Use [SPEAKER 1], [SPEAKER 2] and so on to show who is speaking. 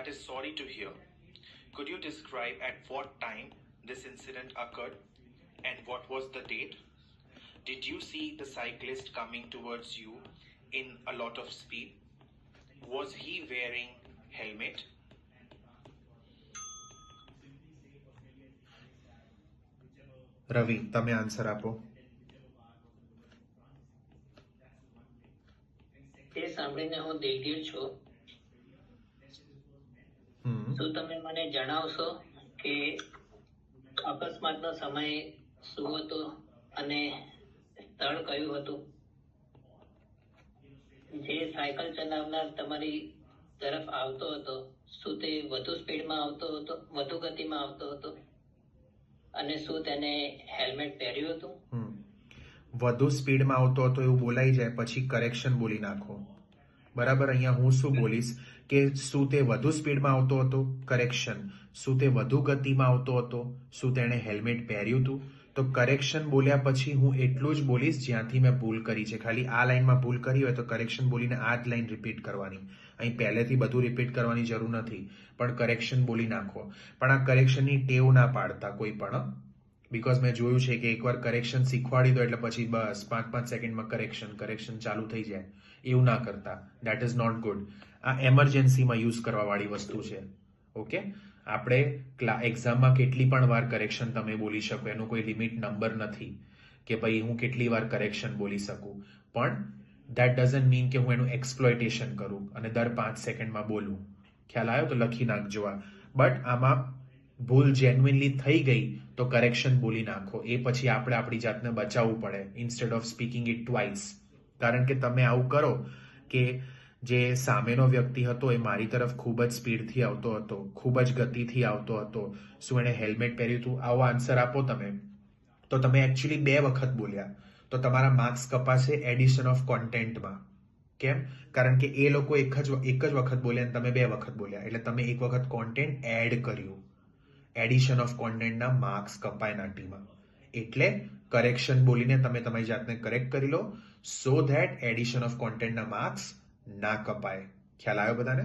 [SPEAKER 1] That is sorry to hear. Could you describe at what time this incident occurred and what was the date? Did you see the cyclist coming towards you in a lot of speed? Was he wearing helmet? રવિ, તમે answer આપો.
[SPEAKER 2] તે સાંભળીને હું દિલગીર છું. શું તમે મને જણાવશો કે અકસ્માતનો સમય શું હતો અને સ્થળ કયું હતું? જે સાયકલ ચલાવનાર તમારી તરફ આવતો હતો, શું તે વધુ સ્પીડમાં આવતો હતો, વધુ ગતિમાં આવતો હતો? અને શું તેને હેલ્મેટ પહેર્યું હતું?
[SPEAKER 1] વધુ સ્પીડમાં આવતો હતો એવું બોલાઈ જાય પછી કરેક્શન બોલી નાખો. બરાબર, અહીંયા હું શું બોલીશ કે શું તે વધુ સ્પીડમાં આવતો હતો? કરેક્શન. શું તે વધુ ગતિમાં આવતો હતો? શું તેણે હેલ્મેટ પહેર્યું હતું? તો કરેક્શન બોલ્યા પછી હું એટલું જ બોલીશ જ્યાંથી મેં ભૂલ કરી છે. ખાલી આ લાઈનમાં ભૂલ કરી હોય તો કરેક્શન બોલીને આ જ લાઈન રિપીટ કરવાની. અહીં પહેલેથી બધું રિપીટ કરવાની જરૂર નથી, પણ કરેક્શન બોલી નાખો. પણ આ કરેક્શનની ટેવ ના પાડતા કોઈ પણ, બીકોઝ મેં જોયું છે કે એકવાર કરેક્શન શીખવાડી દો એટલે પછી બસ 5-5 સેકન્ડમાં કરેક્શન ચાલુ થઈ જાય. એવું ના કરતા. That is not good. આ એમરજન્સીમાં યુઝ કરવાવાળી વસ્તુ છે. ઓકે, આપણે એક્ઝામમાં કેટલી પણ વાર કરેક્શન તમે બોલી શકો, એનો કોઈ લિમિટ નંબર નથી કે ભાઈ હું કેટલી વાર કરેક્શન બોલી શકું, પણ દેટ ડઝન્ટ મીન કે હું એનું એક્સપ્લોઇટેશન કરું અને દર 5 સેકન્ડમાં બોલું. ખ્યાલ આવ્યો? તો લખી નાખજો આ. બટ આમાં ભૂલ જેન્યુઇનલી થઈ ગઈ તો કરેક્શન બોલી નાખો. એ પછી આપણે આપણી જાતને બચાવવું પડે instead of speaking it twice. કારણ કે તમે આવું કરો કે જે સામેનો વ્યક્તિ હતો એ મારી તરફ ખૂબ જ સ્પીડથી આવતો હતો, ખૂબ જ ગતિથી આવતો હતો, શું એણે હેલ્મેટ પહેર્યું હતું, આવો આન્સર આપો તમે, તો તમે એકચ્યુઅલી 2 વખત બોલ્યા, તો તમારા માર્ક્સ કપાશે એડિશન ઓફ કોન્ટેન્ટમાં. કેમ? કારણ કે એ લોકો એક જ વખત બોલ્યા અને તમે 2 વખત બોલ્યા, એટલે તમે એક વખત કોન્ટેન્ટ એડ કર્યું. એડિશન ઓફ કોન્ટેન્ટના માર્ક્સ કપાય નાટીમાં. એટલે કરેક્શન બોલીને તમે તમારી જાતને કરેક્ટ કરી લો સો ધેટ એડિશન ઓફ કોન્ટેન્ટના માર્ક્સ ના કપાય. ખ્યાલ આવ્યો બધાને?